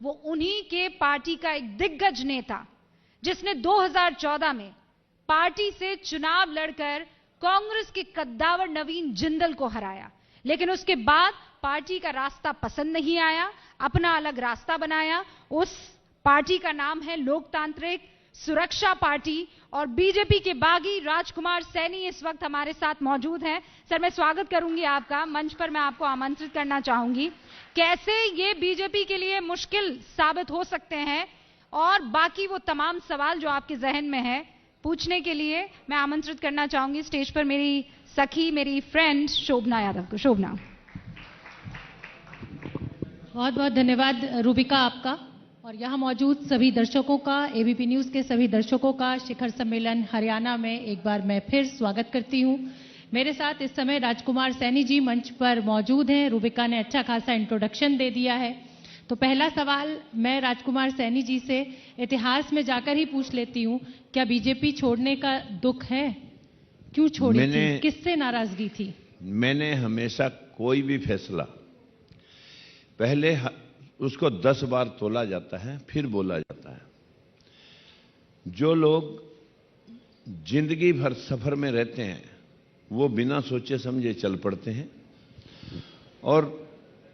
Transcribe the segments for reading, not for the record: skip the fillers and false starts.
वो उन्हीं के पार्टी का एक दिग्गज नेता, जिसने 2014 में पार्टी से चुनाव लड़कर कांग्रेस के कद्दावर नवीन जिंदल को हराया। लेकिन उसके बाद पार्टी का रास्ता पसंद नहीं आया, अपना अलग रास्ता बनाया। उस पार्टी का नाम है लोकतांत्रिक सुरक्षा पार्टी, और बीजेपी के बागी राजकुमार सैनी इस वक्त हमारे साथ मौजूद हैं। सर, मैं स्वागत करूंगी आपका, मंच पर मैं आपको आमंत्रित करना चाहूंगी। कैसे ये बीजेपी के लिए मुश्किल साबित हो सकते हैं, और बाकी वो तमाम सवाल जो आपके जहन में है पूछने के लिए मैं आमंत्रित करना चाहूंगी स्टेज पर मेरी सखी, मेरी फ्रेंड शोभना यादव को। शोभना। बहुत बहुत धन्यवाद रूबिका आपका, और यहाँ मौजूद सभी दर्शकों का, एबीपी न्यूज के सभी दर्शकों का शिखर सम्मेलन हरियाणा में एक बार मैं फिर स्वागत करती हूँ। मेरे साथ इस समय राजकुमार सैनी जी मंच पर मौजूद हैं। रूबिका ने अच्छा खासा इंट्रोडक्शन दे दिया है, तो पहला सवाल मैं राजकुमार सैनी जी से इतिहास में जाकर ही पूछ लेती हूँ, क्या बीजेपी छोड़ने का दुख है? क्यों छोड़ी थी? किससे नाराजगी थी? मैंने हमेशा कोई भी फैसला पहले उसको 10 बार तोला जाता है, फिर बोला जाता है। जो लोग जिंदगी भर सफर में रहते हैं वो बिना सोचे समझे चल पड़ते हैं, और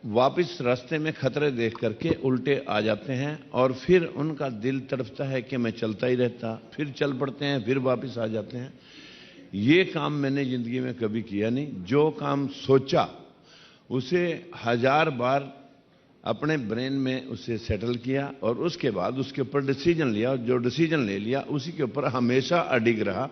वापस रास्ते में खतरे देख करके उल्टे आ जाते हैं, और फिर उनका दिल तड़पता है कि मैं चलता ही रहता, फिर चल पड़ते हैं, फिर वापस आ जाते हैं। ये काम मैंने जिंदगी में कभी किया नहीं। जो काम सोचा उसे 1000 बार अपने ब्रेन में उसे सेटल किया, और उसके बाद उसके ऊपर डिसीजन लिया, और जो डिसीजन ले लिया उसी के ऊपर हमेशा अडिग रहा।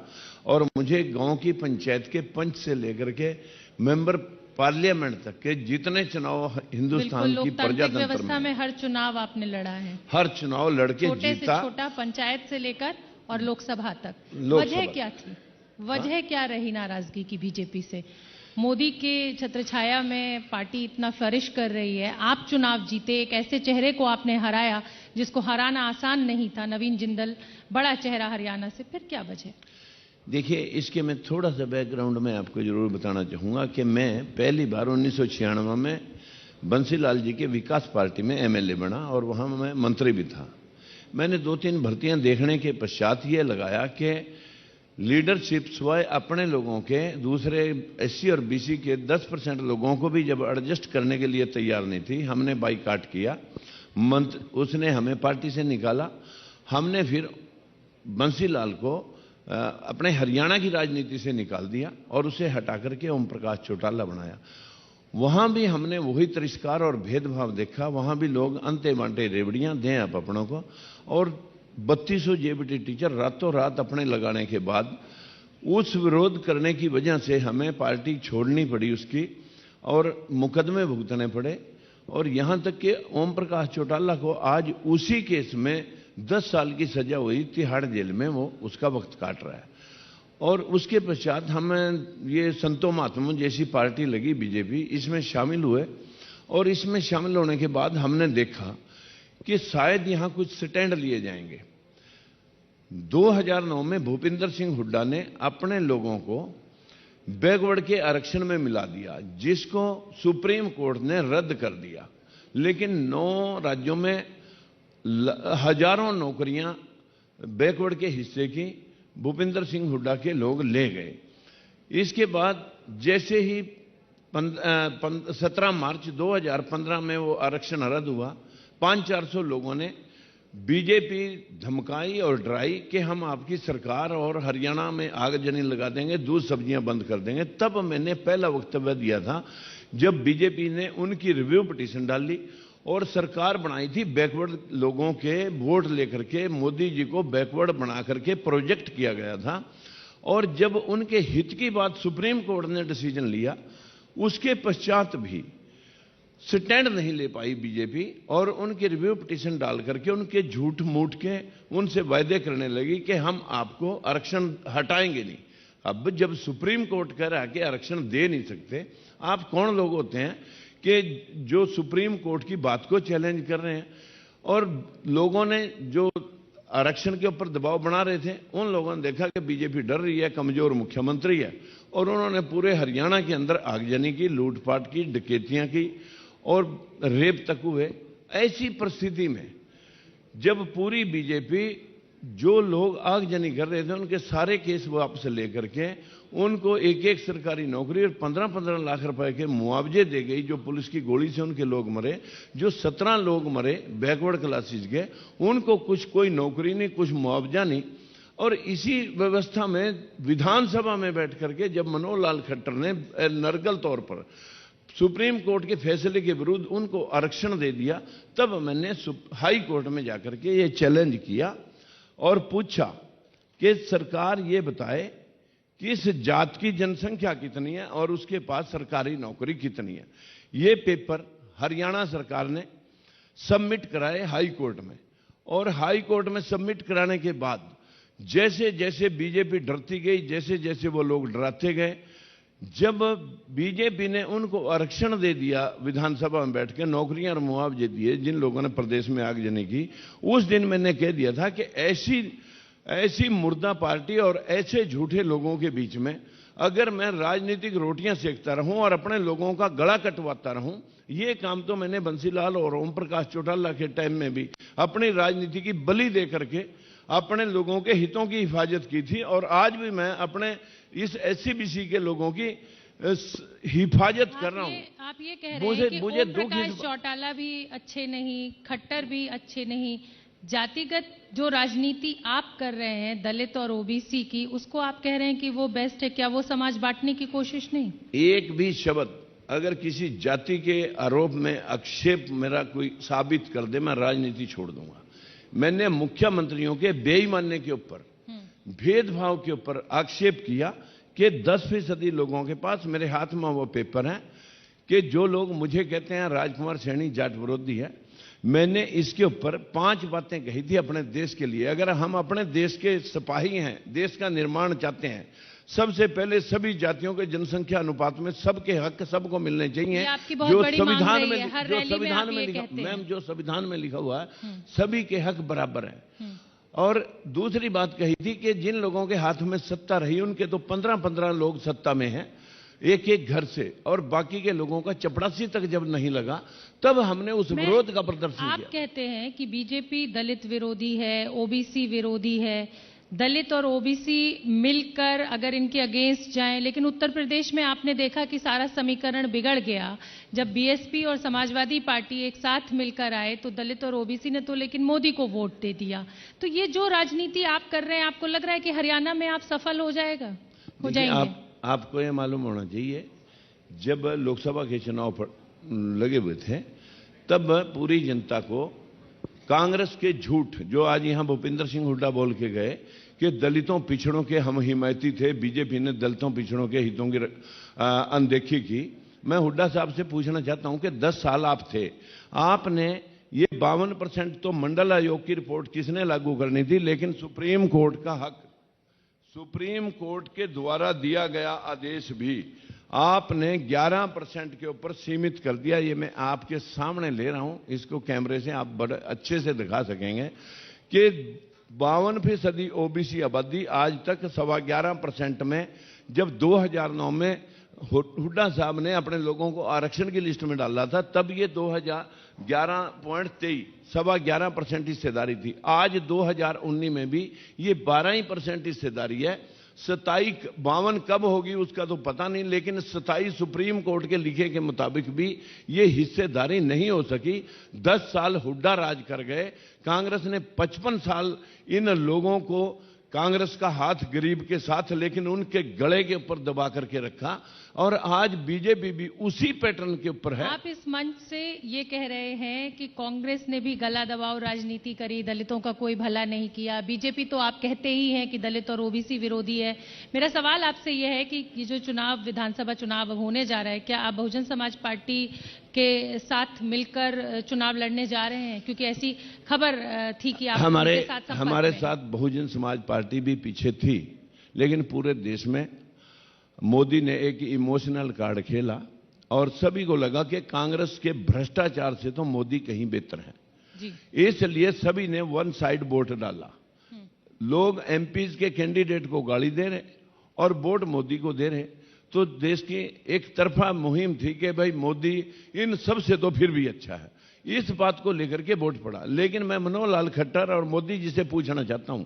और मुझे गांव की पंचायत के पंच से लेकर के मेंबर पार्लियामेंट तक के जितने चुनाव हिंदुस्तान की प्रजातंत्र व्यवस्था में हर चुनाव आपने लड़ा है, हर चुनाव लड़के छोटे जीता, से छोटा, पंचायत से लेकर और लोकसभा तक। वजह क्या थी? वजह क्या रही नाराजगी की बीजेपी से? मोदी के छत्रछाया में पार्टी इतना फ्लरिश कर रही है, आप चुनाव जीते, एक ऐसे चेहरे को आपने हराया जिसको हराना आसान नहीं था, नवीन जिंदल, बड़ा चेहरा हरियाणा से, फिर क्या वजह? देखिए, इसके मैं थोड़ा सा बैकग्राउंड में आपको जरूर बताना चाहूंगा कि मैं पहली बार 1996 में बंसीलाल जी के विकास पार्टी में एमएलए बना, और वहां मैं मंत्री भी था। मैंने 2-3 भर्तियां देखने के पश्चात ये लगाया कि लीडरशिप स्वयं अपने लोगों के, दूसरे एससी और बीसी के 10% लोगों को भी जब एडजस्ट करने के लिए तैयार नहीं थी, हमने बाईकाट किया। उसने हमें पार्टी से निकाला। हमने फिर बंसीलाल को अपने हरियाणा की राजनीति से निकाल दिया और उसे हटा करके ओम प्रकाश चौटाला बनाया। वहां भी हमने वही तिरस्कार और भेदभाव देखा। वहां भी लोग अंते बांटे रेवड़ियां दें आप अपनों को, और 3200 जेबीटी टीचर रातों रात अपने लगाने के बाद उस विरोध करने की वजह से हमें पार्टी छोड़नी पड़ी उसकी, और मुकदमे भुगतने पड़े। और यहां तक कि ओम प्रकाश चौटाला को आज उसी केस में 10 साल की सजा हुई, तिहाड़ जेल में वो उसका वक्त काट रहा है। और उसके पश्चात हमें ये संतो महात्मा जैसी पार्टी लगी बीजेपी, इसमें शामिल हुए। और इसमें शामिल होने के बाद हमने देखा कि शायद यहां कुछ स्टैंड लिए जाएंगे। 2009 में भूपिंदर सिंह हुड्डा ने अपने लोगों को बैकवर्ड के आरक्षण में मिला दिया, जिसको सुप्रीम कोर्ट ने रद्द कर दिया। लेकिन 9 राज्यों में हजारों नौकरियां बैकवर्ड के हिस्से की भूपिंदर सिंह हुड्डा के लोग ले गए। इसके बाद जैसे ही 17 मार्च 2015 में वो आरक्षण रद्द हुआ, 500-400 लोगों ने बीजेपी धमकाई और डराई कि हम आपकी सरकार और हरियाणा में आगजनी लगा देंगे, दूध सब्जियां बंद कर देंगे। तब मैंने पहला वक्तव्य दिया था जब बीजेपी ने उनकी रिव्यू पिटीशन डाली और सरकार बनाई थी बैकवर्ड लोगों के वोट लेकर के। मोदी जी को बैकवर्ड बना करके प्रोजेक्ट किया गया था, और जब उनके हित की बात सुप्रीम कोर्ट ने डिसीजन लिया, उसके पश्चात भी स्टैंड नहीं ले पाई बीजेपी, और उनकी रिव्यू पिटीशन डाल करके उनके झूठ मूठ के उनसे वायदे करने लगी कि हम आपको आरक्षण हटाएंगे नहीं। अब जब सुप्रीम कोर्ट कह रहा है कि आरक्षण दे नहीं सकते, आप कौन लोग होते हैं कि जो सुप्रीम कोर्ट की बात को चैलेंज कर रहे हैं? और लोगों ने जो आरक्षण के ऊपर दबाव बना रहे थे, उन लोगों ने देखा कि बीजेपी डर रही है, कमजोर मुख्यमंत्री है, और उन्होंने पूरे हरियाणा के अंदर आगजनी की, लूटपाट की, डकैतियां की, और रेप तक हुए। ऐसी परिस्थिति में जब पूरी बीजेपी जो लोग आगजनी कर रहे थे उनके सारे केस वापस लेकर के उनको एक एक सरकारी नौकरी और 15-15 लाख रुपए के मुआवजे दे गई। जो पुलिस की गोली से उनके लोग मरे, जो 17 लोग मरे बैकवर्ड क्लासेस के, उनको कुछ कोई नौकरी नहीं, कुछ मुआवजा नहीं। और इसी व्यवस्था में विधानसभा में बैठ करके जब मनोहर लाल खट्टर ने नरगल तौर पर सुप्रीम कोर्ट के फैसले के विरुद्ध उनको आरक्षण दे दिया, तब मैंने हाई कोर्ट में जाकर के ये चैलेंज किया और पूछा कि सरकार ये बताए कि इस जात की जनसंख्या कितनी है और उसके पास सरकारी नौकरी कितनी है। ये पेपर हरियाणा सरकार ने सबमिट कराए हाई कोर्ट में, और हाई कोर्ट में सबमिट कराने के बाद जैसे जैसे बीजेपी डरती गई, जैसे जैसे वो लोग डराते गए, जब बीजेपी ने उनको आरक्षण दे दिया विधानसभा में बैठ के, नौकरियां और मुआवजे दिए जिन लोगों ने प्रदेश में आगजनी की, उस दिन मैंने कह दिया था कि ऐसी मुर्दा पार्टी और ऐसे झूठे लोगों के बीच में अगर मैं राजनीतिक रोटियां सेकता रहूं और अपने लोगों का गला कटवाता रहूं, ये काम तो मैंने बंसीलाल और ओम प्रकाश चौटाला के टाइम में भी अपनी राजनीति की बलि दे करके अपने लोगों के हितों की हिफाजत की थी, और आज भी मैं अपने इस एससीबीसी के लोगों की हिफाजत कर रहा हूं। आप ये कह रहे हैं कि ओम प्रकाश चौटाला भी अच्छे नहीं, खट्टर भी अच्छे नहीं, जातिगत जो राजनीति आप कर रहे हैं दलित और ओबीसी की, उसको आप कह रहे हैं कि वो बेस्ट है? क्या वो समाज बांटने की कोशिश नहीं? एक भी शब्द अगर किसी जाति के आरोप में आक्षेप मेरा कोई साबित कर दे, मैं राजनीति छोड़ दूंगा। मैंने मुख्यमंत्रियों के बेईमानी के ऊपर, भेदभाव के ऊपर आक्षेप किया कि 10% लोगों के पास, मेरे हाथ में वो पेपर है, कि जो लोग मुझे कहते हैं राजकुमार सैनी जाट विरोधी है, मैंने इसके ऊपर 5 बातें कही थी अपने देश के लिए। अगर हम अपने देश के सिपाही हैं, देश का निर्माण चाहते हैं, सबसे पहले सभी जातियों के जनसंख्या अनुपात में सबके हक सबको मिलने चाहिए। जो संविधान में लिखा हुआ है, सभी के हक बराबर है। और दूसरी बात कही थी कि जिन लोगों के हाथ में सत्ता रही उनके तो 15-15 लोग सत्ता में हैं एक एक घर से, और बाकी के लोगों का चपरासी तक जब नहीं लगा तब हमने उस विरोध का प्रदर्शन किया। आप कहते हैं कि बीजेपी दलित विरोधी है, ओबीसी विरोधी है, दलित और ओबीसी मिलकर अगर इनके अगेंस्ट जाएं, लेकिन उत्तर प्रदेश में आपने देखा कि सारा समीकरण बिगड़ गया जब बीएसपी और समाजवादी पार्टी एक साथ मिलकर आए, तो दलित और ओबीसी ने तो लेकिन मोदी को वोट दे दिया। तो ये जो राजनीति आप कर रहे हैं, आपको लग रहा है कि हरियाणा में आप सफल हो जाएंगे? आपको ये मालूम होना चाहिए, जब लोकसभा के चुनाव पर लगे हुए थे तब पूरी जनता को कांग्रेस के झूठ, जो आज यहां भूपिंदर सिंह हुड्डा बोल के गए कि दलितों पिछड़ों के हम हिमायती थे, बीजेपी ने दलितों पिछड़ों के हितों की अनदेखी की। मैं हुड्डा साहब से पूछना चाहता हूं कि 10 साल आप थे, आपने ये 52% तो मंडल आयोग की रिपोर्ट किसने लागू करनी थी, लेकिन सुप्रीम कोर्ट का हक, सुप्रीम कोर्ट के द्वारा दिया गया आदेश भी आपने 11% के ऊपर सीमित कर दिया। ये मैं आपके सामने ले रहा हूं, इसको कैमरे से आप बड़े अच्छे से दिखा सकेंगे कि 52% ओबीसी आबादी आज तक 11.25% में, जब 2009 में हुड्डा साहब ने अपने लोगों को आरक्षण की लिस्ट में डाला था, तब ये 2011.23 11.25% हिस्सेदारी थी। आज 2019 में भी ये 12% हिस्सेदारी है। 52 कब होगी उसका तो पता नहीं, लेकिन 27 सुप्रीम कोर्ट के लिखे के मुताबिक भी ये हिस्सेदारी नहीं हो सकी। 10 साल हुड्डा राज कर गए, कांग्रेस ने 55 साल इन लोगों को, कांग्रेस का हाथ गरीब के साथ, लेकिन उनके गले के ऊपर दबा करके रखा, और आज बीजेपी भी उसी पैटर्न के ऊपर है। आप इस मंच से ये कह रहे हैं कि कांग्रेस ने भी गला दबाव राजनीति करी, दलितों का कोई भला नहीं किया। बीजेपी तो आप कहते ही हैं कि दलित और ओबीसी विरोधी है। मेरा सवाल आपसे यह है कि ये जो चुनाव, विधानसभा चुनाव होने जा रहा है, क्या आप बहुजन समाज पार्टी के साथ मिलकर चुनाव लड़ने जा रहे हैं? क्योंकि ऐसी खबर थी कि आप हमारे साथ बहुजन समाज पार्टी भी पीछे थी, लेकिन पूरे देश में मोदी ने एक इमोशनल कार्ड खेला और सभी को लगा कि कांग्रेस के भ्रष्टाचार से तो मोदी कहीं बेहतर है जी। इसलिए सभी ने वन साइड वोट डाला। लोग एमपीज के कैंडिडेट को गाली दे रहे और वोट मोदी को दे रहे, तो देश की एक तरफा मुहिम थी कि भाई मोदी इन सब से तो फिर भी अच्छा है। इस बात को लेकर के वोट पड़ा। लेकिन मैं मनोहर लाल खट्टर और मोदी जी से पूछना चाहता हूं,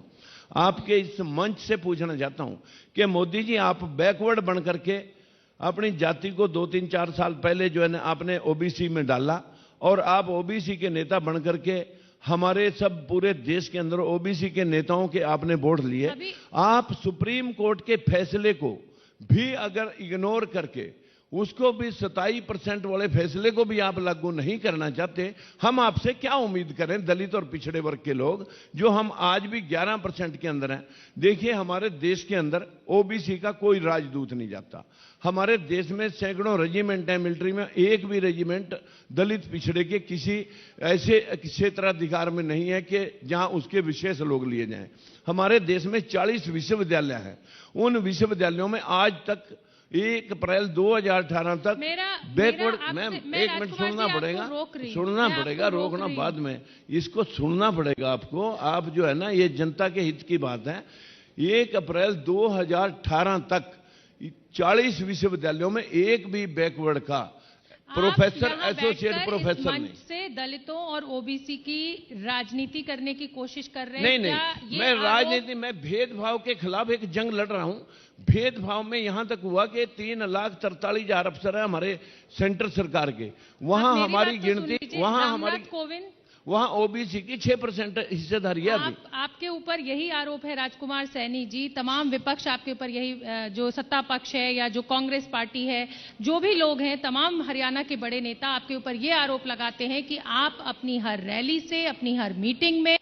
आपके इस मंच से पूछना चाहता हूं कि मोदी जी, आप बैकवर्ड बन करके अपनी जाति को 2-3-4 साल पहले जो है ना आपने ओबीसी में डाला, और आप ओबीसी के नेता बन करके हमारे सब पूरे देश के अंदर ओबीसी के नेताओं के आपने वोट लिए। आप सुप्रीम कोर्ट के फैसले को भी अगर इग्नोर करके उसको भी 27% वाले फैसले को भी आप लागू नहीं करना चाहते, हम आपसे क्या उम्मीद करें दलित और पिछड़े वर्ग के लोग, जो हम आज भी 11% के अंदर हैं। देखिए, हमारे देश के अंदर ओबीसी का कोई राजदूत नहीं जाता। हमारे देश में सैकड़ों रेजिमेंट हैं मिलिट्री में, एक भी रेजिमेंट दलित पिछड़े के किसी ऐसे क्षेत्राधिकार में नहीं है कि जहां उसके विशेष लोग लिए जाएं। हमारे देश में 40 विश्वविद्यालय हैं। उन विश्वविद्यालयों में आज तक 1 अप्रैल 2018 तक बैकवर्ड। मैम, एक मिनट सुनना पड़ेगा, रोकना बाद में, इसको सुनना पड़ेगा आपको। आप जो है ना, ये जनता के हित की बात है। 1 अप्रैल 2018 तक 40 विश्वविद्यालयों में एक भी बैकवर्ड का प्रोफेसर, एसोसिएट प्रोफेसर नहीं। से दलितों और ओबीसी की राजनीति करने की कोशिश कर रहे हैं। नहीं, मैं राजनीति में भेदभाव के खिलाफ एक जंग लड़ रहा हूं। भेदभाव में यहां तक हुआ कि 3,43,000 अफसर है हमारे सेंटर सरकार के, वहां हमारी गिनती, वहां ओबीसी की 6% हिस्सेदारी है। आपके ऊपर यही आरोप है राजकुमार सैनी जी, तमाम विपक्ष आपके ऊपर यही, जो सत्ता पक्ष है या जो कांग्रेस पार्टी है, जो भी लोग हैं, तमाम हरियाणा के बड़े नेता आपके ऊपर ये आरोप लगाते हैं कि आप अपनी हर रैली से, अपनी हर मीटिंग में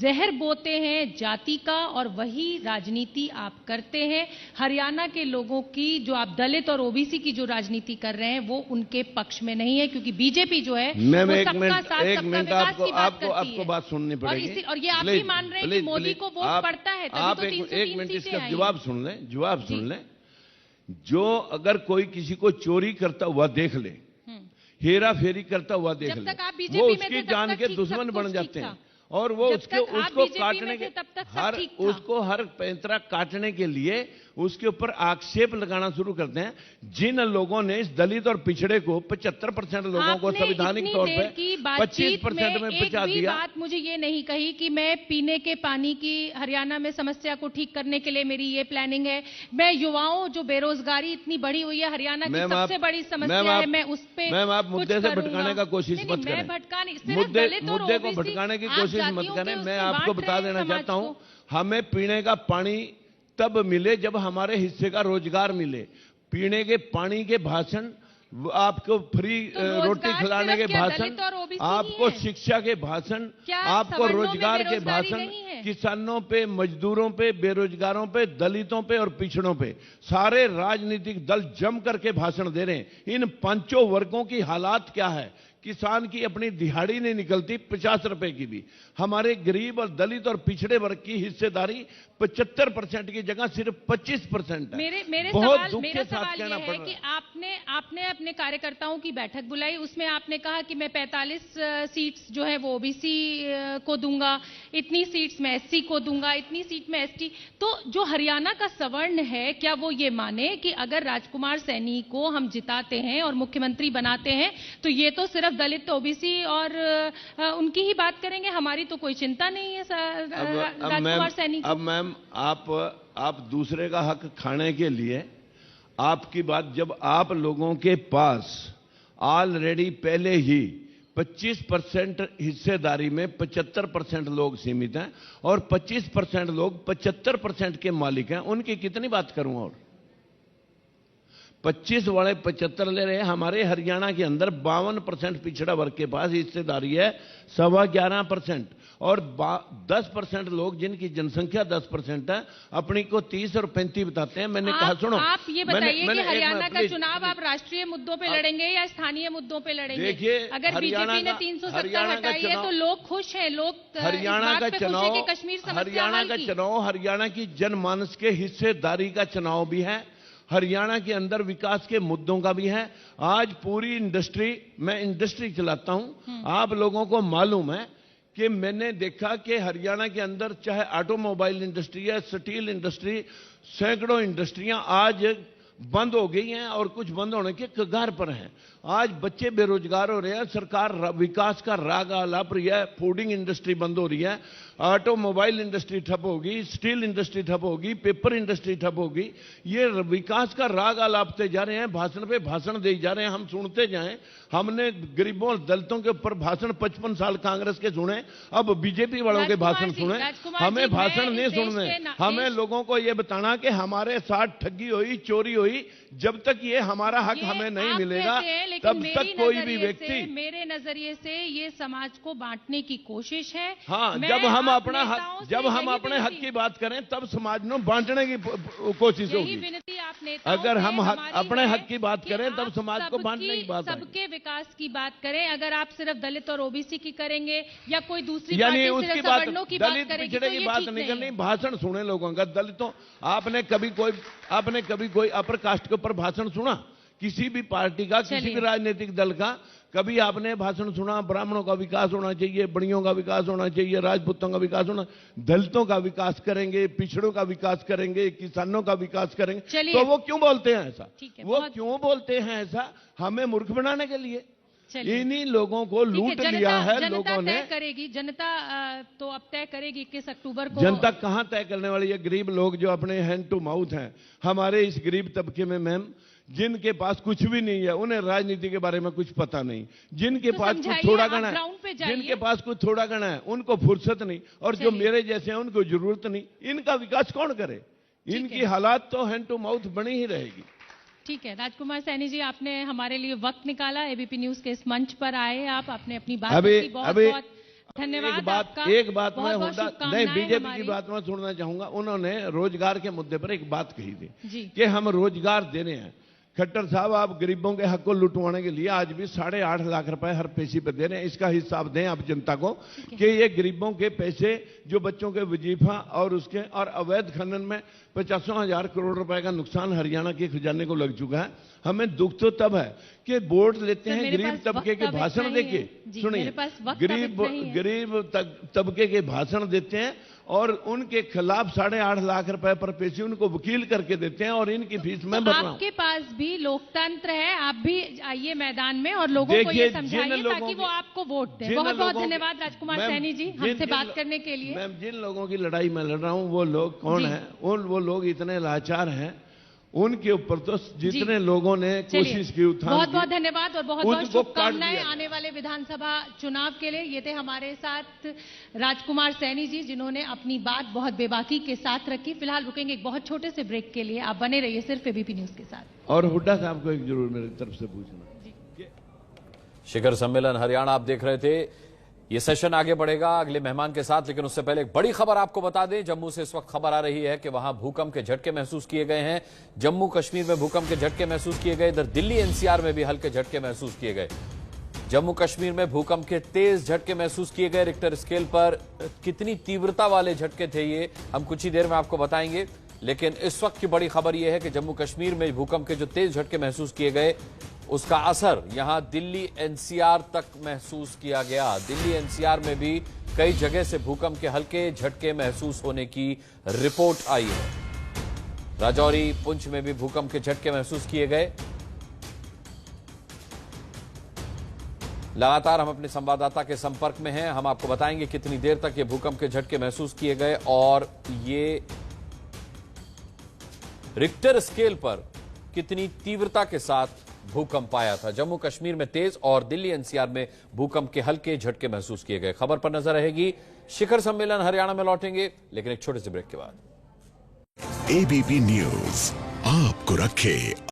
जहर बोते हैं जाति का, और वही राजनीति आप करते हैं। हरियाणा के लोगों की, जो आप दलित और ओबीसी की जो राजनीति कर रहे हैं, वो उनके पक्ष में नहीं है, क्योंकि बीजेपी जो है वो सबका साथ सबका विकास की बात करती है। आपको बात सुननी पड़ेगी, और ये आप भी मान रहे हैं कि मोदी को वोट पड़ता है, आप एक मिनट इसका जवाब सुन लें। जो अगर कोई किसी को चोरी करता हुआ देख ले, हेरा फेरी करता हुआ देख ले, वो उसकी जान के दुश्मन बन जाते हैं, और वो उसको काटने के हर पैंतरा काटने के लिए उसके ऊपर आक्षेप लगाना शुरू करते हैं। जिन लोगों ने इस दलित और पिछड़े को 75% लोगों को संवैधानिक तौर पे 25% में पहुंचा दिया। बात मुझे ये नहीं कही कि मैं पीने के पानी की हरियाणा में समस्या को ठीक करने के लिए मेरी ये प्लानिंग है। मैं युवाओं, जो बेरोजगारी इतनी बढ़ी हुई है हरियाणा की सबसे बड़ी समस्या है, मैं उस पे मैम आप मुद्दे से भटकाने का कोशिश मत करें, मुद्दे को भटकाने की कोशिश मत करें। मैं आपको बता देना चाहता हूं, हमें पीने का पानी तब मिले जब हमारे हिस्से का रोजगार मिले। पीने के पानी के भाषण, आपको फ्री रोटी खिलाने के भाषण, आपको शिक्षा के भाषण, आपको रोजगार के भाषण, किसानों पे, मजदूरों पे, बेरोजगारों पे, दलितों पे और पिछड़ों पे सारे राजनीतिक दल जम करके भाषण दे रहे हैं। इन पांचों वर्गों की हालात क्या है? किसान की अपनी दिहाड़ी नहीं निकलती 50 रुपए की भी। हमारे गरीब और दलित और पिछड़े वर्ग की हिस्सेदारी 75% की जगह सिर्फ 25% है। मेरा सवाल यह है कि आपने अपने कार्यकर्ताओं की बैठक बुलाई, उसमें आपने कहा कि मैं 45 सीट्स जो है वो ओबीसी को दूंगा, इतनी सीट्स में एससी को दूंगा, इतनी सीट में एसटी। तो जो हरियाणा का सवर्ण है, क्या वो ये माने कि अगर राजकुमार सैनी को हम जिताते हैं और मुख्यमंत्री बनाते हैं तो ये तो सिर्फ दलित, ओबीसी और उनकी ही बात करेंगे, हमारी तो कोई चिंता नहीं है राजकुमार सैनी को? अब मैम, आप दूसरे का हक खाने के लिए, आपकी बात, जब आप लोगों के पास ऑलरेडी पहले ही 25% हिस्सेदारी में 75% लोग सीमित हैं और 25% लोग 75% के मालिक हैं, उनकी कितनी बात करूं? और 25 वाले 75 ले रहे हैं। हमारे हरियाणा के अंदर 52% पिछड़ा वर्ग के पास हिस्सेदारी है, 11.25%, और 10% लोग जिनकी जनसंख्या 10% है, अपनी को 30 और 35 बताते हैं। मैंने कहा, सुनो, आप ये बताइए कि हरियाणा का चुनाव आप राष्ट्रीय मुद्दों पे लड़ेंगे या स्थानीय मुद्दों पे लड़ेंगे? देखिए, अगर बीजेपी ने 370 हटाई है तो लोग खुश हैं, लोग हरियाणा का चुनाव, हरियाणा की जनमानस के हिस्सेदारी का चुनाव भी है, हरियाणा के अंदर विकास के मुद्दों का भी है। आज पूरी इंडस्ट्री, मैं इंडस्ट्री चलाता हूं, आप लोगों को मालूम है कि मैंने देखा कि हरियाणा के अंदर चाहे ऑटोमोबाइल इंडस्ट्री है, स्टील इंडस्ट्री, सैकड़ों इंडस्ट्रियां आज बंद हो गई हैं और कुछ बंद होने के कगार पर हैं। आज बच्चे बेरोजगार हो रहे हैं, सरकार विकास का राग आलाप रही है, फूडिंग इंडस्ट्री बंद हो रही है, ऑटोमोबाइल इंडस्ट्री ठप होगी, स्टील इंडस्ट्री ठप होगी, पेपर इंडस्ट्री ठप होगी। ये विकास का राग आलापते जा रहे हैं, भाषण पे भाषण दे जा रहे हैं, हम सुनते जाएं। हमने गरीबों और दलितों के ऊपर भाषण 55 साल कांग्रेस के सुने, अब बीजेपी वालों के भाषण सुने। हमें भाषण नहीं सुनने, हमें लोगों को यह बताना कि हमारे साथ ठगी हुई, चोरी हुई, जब तक ये हमारा हक हमें नहीं मिलेगा तब तक कोई भी व्यक्ति, मेरे नजरिए से ये समाज को बांटने की कोशिश है। हाँ, जब हम अपना हक, जब हम अपने हक की बात करें तब समाज में बांटने की कोशिश होगी। अगर हम अपने हक की बात करें तब समाज को बांटने की बात, सबके विकास की बात करें। अगर आप सिर्फ दलित और ओबीसी की करेंगे या कोई दूसरी यानी पार्टी उसकी सिर्फ बात, सवर्णों की दलित बात करेगी पिछड़े तो की ये बात ठीक नहीं नहीं करनी, भाषण सुने लोगों का। दलितों, आपने कभी कोई अपर कास्ट के ऊपर भाषण सुना? किसी भी पार्टी का, किसी भी राजनीतिक दल का कभी आपने भाषण सुना? ब्राह्मणों का विकास होना चाहिए, बड़ियों का विकास होना चाहिए, राजपूतों का विकास होना, दलितों का विकास करेंगे, पिछड़ों का विकास करेंगे, किसानों का विकास करेंगे। तो वो क्यों बोलते हैं ऐसा? वो क्यों बोलते हैं ऐसा? हमें मूर्ख बनाने के लिए। इन्हीं लोगों को लूट लिया है लोगों ने। करेगी जनता, तो अब तय करेगी 21 अक्टूबर को। जनता कहां तय करने वाली है? गरीब लोग जो अपने हैंड टू माउथ हैं, हमारे इस गरीब तबके में मैम, जिनके पास कुछ भी नहीं है, उन्हें राजनीति के बारे में कुछ पता नहीं, जिनके पास कुछ थोड़ा गणा है, जिनके पास कुछ थोड़ा गणा है, उनको फुर्सत नहीं, और जो मेरे जैसे हैं उनको जरूरत नहीं। इनका विकास कौन करे? इनकी हालात तो हैंड टू माउथ बनी ही रहेगी। ठीक है, राजकुमार सैनी जी, आपने हमारे लिए वक्त निकाला, एबीपी न्यूज के इस मंच पर आए, आप आपने अपनी बात रखी, बहुत बहुत धन्यवाद आपका। एक बात मैं नहीं, बीजेपी की बात मैं सुनना चाहूंगा। उन्होंने रोजगार के मुद्दे पर एक बात कही थी कि हम रोजगार दे रहे हैं। खट्टर साहब, आप गरीबों के हक को लुटवाने के लिए आज भी 8.5 लाख रुपए हर पेशी पर दे रहे हैं। इसका हिसाब दें आप जनता को कि ये गरीबों के पैसे जो बच्चों के वजीफा और उसके और अवैध खनन में 50,000 करोड़ रुपए का नुकसान हरियाणा के खजाने को लग चुका है। हमें दुख तो तब है कि वोट लेते हैं गरीब तबके के भाषण देके, सुनिए, गरीब तबके के भाषण देते हैं और उनके खिलाफ 8.5 लाख रुपए पर पेशी उनको वकील करके देते हैं और इनकी फीस मैं भर रहा हूं। आपके पास भी लोकतंत्र है, आप भी आइए मैदान में और लोगों को ये समझाइए ताकि वो आपको वोट दें। बहुत बहुत धन्यवाद राजकुमार सैनी जी, हमसे बात करने के लिए। मैम, जिन लोगों की लड़ाई मैं लड़ रहा हूं वो लोग कौन है? वो लोग इतने लाचार हैं, उनके ऊपर तो जितने लोगों ने कोशिश की उत्थान, बहुत बहुत धन्यवाद और बहुत बहुत शुभकामनाएं आने वाले विधानसभा चुनाव के लिए। ये थे हमारे साथ राजकुमार सैनी जी, जिन्होंने अपनी बात बहुत बेबाकी के साथ रखी। फिलहाल रुकेंगे एक बहुत छोटे से ब्रेक के लिए, आप बने रहिए सिर्फ एबीपी न्यूज के साथ। और हुड्डा साहब को एक जरूर मेरी तरफ से पूछना। शिखर सम्मेलन हरियाणा आप देख रहे थे, ये सेशन आगे बढ़ेगा अगले मेहमान के साथ, लेकिन उससे पहले एक बड़ी खबर आपको बता दें। जम्मू से इस वक्त खबर आ रही है कि वहां भूकंप के झटके महसूस किए गए हैं। जम्मू कश्मीर में भूकंप के झटके महसूस किए गए, इधर दिल्ली एनसीआर में भी हल्के झटके महसूस किए गए। जम्मू कश्मीर में भूकंप के तेज झटके महसूस किए गए। रिक्टर स्केल पर कितनी तीव्रता वाले झटके थे ये हम कुछ ही देर में आपको बताएंगे, लेकिन इस वक्त की बड़ी खबर यह है कि जम्मू कश्मीर में भूकंप के जो तेज झटके महसूस किए गए उसका असर यहां दिल्ली एनसीआर तक महसूस किया गया। दिल्ली एनसीआर में भी कई जगह से भूकंप के हल्के झटके महसूस होने की रिपोर्ट आई है। राजौरी, पुंछ में भी भूकंप के झटके महसूस किए गए। लगातार हम अपने संवाददाता के संपर्क में हैं, हम आपको बताएंगे कितनी देर तक ये भूकंप के झटके महसूस किए गए और ये रिक्टर स्केल पर कितनी तीव्रता के साथ भूकंप आया था। जम्मू कश्मीर में तेज और दिल्ली एनसीआर में भूकंप के हल्के झटके महसूस किए गए। खबर पर नजर रहेगी। शिखर सम्मेलन हरियाणा में लौटेंगे, लेकिन एक छोटे से ब्रेक के बाद। एबीपी न्यूज आपको रखे